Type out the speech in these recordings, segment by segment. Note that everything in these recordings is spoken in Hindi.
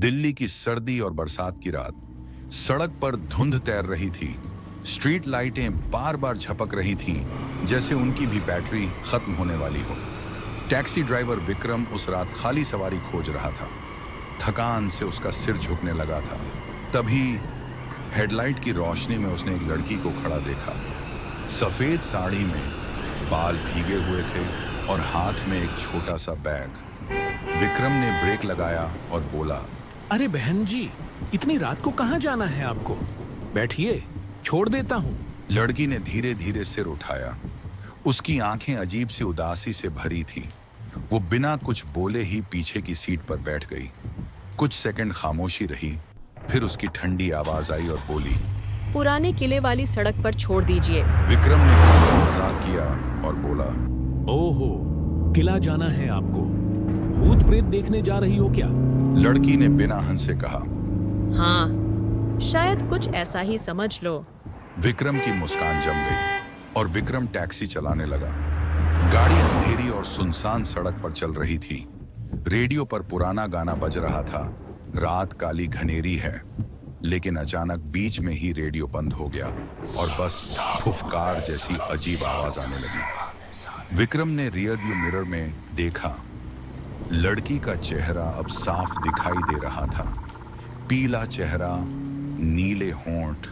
दिल्ली की सर्दी और बरसात की रात, सड़क पर धुंध तैर रही थी। स्ट्रीट लाइटें बार बार झपक रही थीं, जैसे उनकी भी बैटरी खत्म होने वाली हो। टैक्सी ड्राइवर विक्रम उस रात खाली सवारी खोज रहा था। थकान से उसका सिर झुकने लगा था। तभी हेडलाइट की रोशनी में उसने एक लड़की को खड़ा देखा। सफेद साड़ी में, बाल भीगे हुए थे और हाथ में एक छोटा सा बैग। विक्रम ने ब्रेक लगाया और बोला, अरे बहन जी, इतनी रात को कहाँ जाना है आपको? बैठिए, छोड़ देता हूँ। लड़की ने धीरे धीरे सिर उठाया। उसकी आंखें अजीब सी उदासी से भरी थीं। वो बिना कुछ बोले ही पीछे की सीट पर बैठ गई। कुछ सेकंड खामोशी रही, फिर उसकी ठंडी आवाज आई और बोली, पुराने किले वाली सड़क पर छोड़ दीजिए। विक्रम ने हंसकर मजाक किया और बोला, ओहो, किला जाना है आपको? भूत प्रेत देखने जा रही हो क्या? लड़की ने बिना हंसे कहा। हाँ, शायद कुछ ऐसा ही समझ लो। विक्रम की मुस्कान जम गई और विक्रम टैक्सी चलाने लगा। गाड़ी अंधेरी और सुनसान सड़क पर चल रही थी। रेडियो पर पुराना गाना बज रहा था, रात काली घनेरी है। लेकिन अचानक बीच में ही रेडियो बंद हो गया और बस फुफकार जैसी अजीब आवाज आने लगी। विक्रम ने रियर व्यू मिरर में देखा। लड़की का चेहरा अब साफ दिखाई दे रहा था। पीला चेहरा, नीले होंठ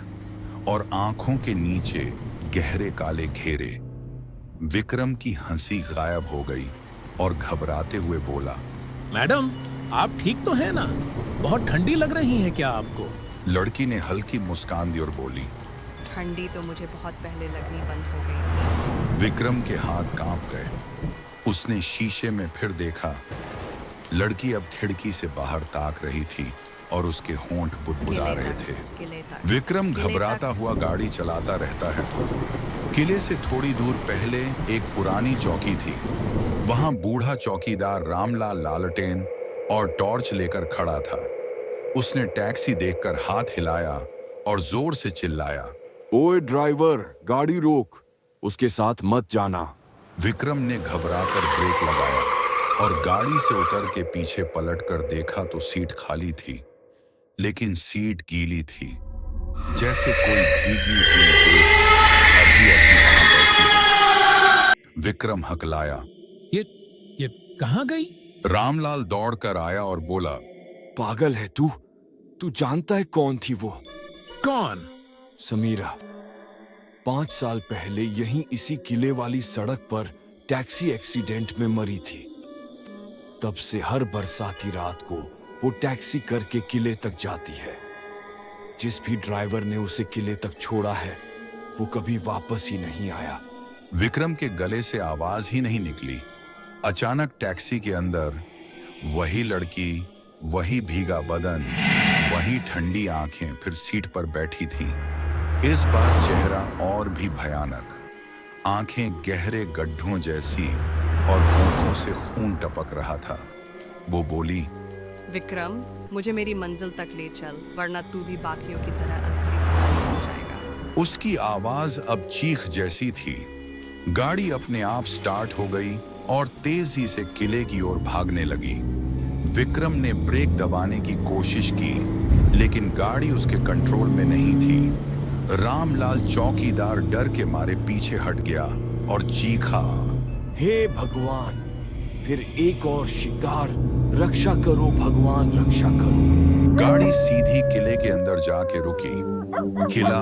और आंखों के नीचे गहरे काले घेरे। विक्रम की हंसी गायब हो गई और घबराते हुए बोला, मैडम, आप ठीक तो हैं ना? बहुत ठंडी लग रही है क्या आपको? लड़की ने हल्की मुस्कान दी और बोली, ठंडी तो मुझे बहुत पहले लगनी बंद हो गई। विक्रम के हाथ कांप गए। उसने शीशे में फिर देखा। लड़की अब खिड़की से बाहर ताक रही थी और उसके होंठ बुदबुदा रहे थे। विक्रम घबराता हुआ गाड़ी चलाता रहता है। किले से थोड़ी दूर पहले एक पुरानी चौकी थी। वहां बूढ़ा चौकीदार रामलाल लालटेन और टॉर्च लेकर खड़ा था। उसने टैक्सी देखकर हाथ हिलाया और जोर से चिल्लाया, ओए ड्राइवर, गाड़ी रोक, उसके साथ मत जाना। विक्रम ने घबराकर ब्रेक लगाया और गाड़ी से उतर के पीछे पलटकर देखा तो सीट खाली थी, लेकिन सीट गीली थी, जैसे कोई भीगी हुई देह अभी अभी वहां बैठी थी। विक्रम हकलाया, ये कहाँ गई? रामलाल दौड़कर आया और बोला, पागल है तू? तू जानता है कौन थी वो? कौन? समीरा। 5 साल पहले यहीं इसी किले वाली सड़क पर टैक्सी एक्सीडेंट में मरी थी। तब से हर बरसाती रात को वो टैक्सी करके किले तक जाती है। जिस भी ड्राइवर ने उसे किले तक छोड़ा है, वो कभी वापस ही नहीं आया। विक्रम के गले से आवाज ही नहीं निकली। अचानक टैक्सी के अंदर वही लड़की, वही भीगा बदन, वही ठंडी आंखें फिर सीट पर बैठी थीं। इस बार चेहरा और भी भयानक, आंखें गहरे गड्ढों जैसी और होठों से खून टपक रहा था। वो बोली, विक्रम, मुझे मेरी मंजिल तक ले चल, वरना तू भी बाकियों की तरह अधूरी सवारी हो जाएगा। उसकी आवाज अब चीख जैसी थी। गाड़ी अपने आप स्टार्ट हो गई और तेजी से किले की ओर भागने लगी। विक्रम ने ब्रेक दबाने की कोशिश की, लेकिन गाड़ी उसके कंट्रोल में नहीं थी। रामलाल चौकीदार डर के मारे पीछे हट गया और चीखा, हे भगवान, फिर एक और शिकार, रक्षा करो भगवान, रक्षा करो। गाड़ी सीधी किले के अंदर जाके रुकी। किला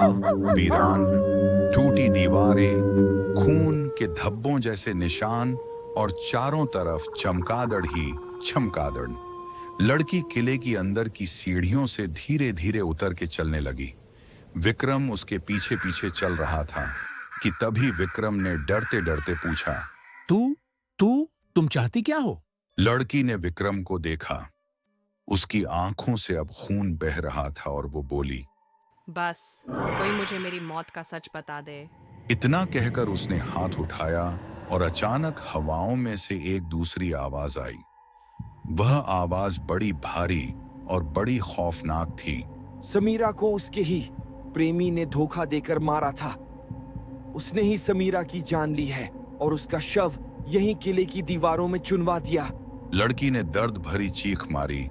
वीरान, टूटी दीवारें, खून के धब्बों जैसे निशान और चारों तरफ चमगादड़ ही चमगादड़। लड़की किले की अंदर की सीढ़ियों से धीरे धीरे उतर के चलने लगी। विक्रम उसके पीछे पीछे चल रहा था कि तभी विक्रम ने डरते डरते पूछा, तुम चाहती क्या हो? लड़की ने विक्रम को देखा। उसकी आंखों से अब खून बह रहा था और वो बोली, बस कोई मुझे मेरी मौत का सच बता दे। इतना कहकर उसने हाथ उठाया और अचानक हवाओं में से एक दूसरी आवाज आई। वह आवाज बड़ी भारी और बड़ी खौफनाक थी। समीरा को उसके ही प्रेमी ने धोखा देकर मारा था। उसने ही समीरा की जान ली है और उसका शव यहीं किले की दीवारों में चुनवा दिया। लड़की ने दर्द भरी चीख मारी।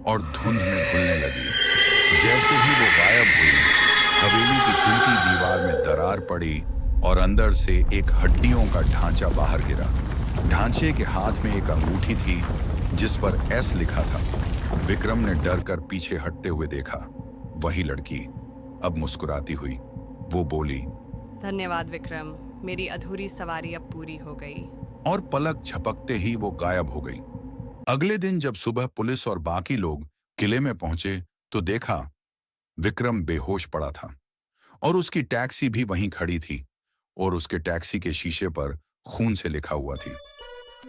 और धुंध में घुलने लगी। जैसे ही वो गायब हुई, हवेली की टूटी दीवार में दरार पड़ी और अंदर से एक हड्डियों का ढांचा बाहर गिरा। ढांचे के हाथ में एक अंगूठी थी जिस पर एस लिखा था। विक्रम ने डर कर पीछे हटते हुए देखा। वही लड़की अब मुस्कुराती हुई। वो बोली, धन्यवाद विक्रम, मेरी अधूरी सवारी अब पूरी हो गई। और पलक झपकते ही वो गायब हो गई। अगले दिन जब सुबह पुलिस और बाकी लोग किले में पहुंचे तो देखा विक्रम बेहोश पड़ा था और उसकी टैक्सी भी वहीं खड़ी थी और उसके टैक्सी के शीशे पर खून से लिखा हुआ थी,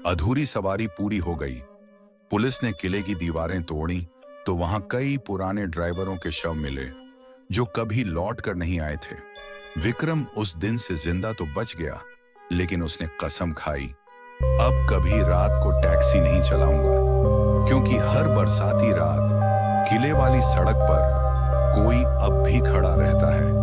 अधूरी सवारी पूरी हो गई। पुलिस ने किले की दीवारें तोड़ी तो वहां कई पुराने ड्राइवरों के शव मिले जो कभी लौट कर नहीं आए थे। विक्रम उस दिन से जिंदा तो बच गया, लेकिन उसने कसम खाई, अब कभी रात को टैक्सी नहीं चलाऊंगा, क्योंकि हर बरसाती रात किले वाली सड़क पर कोई अब भी खड़ा रहता है।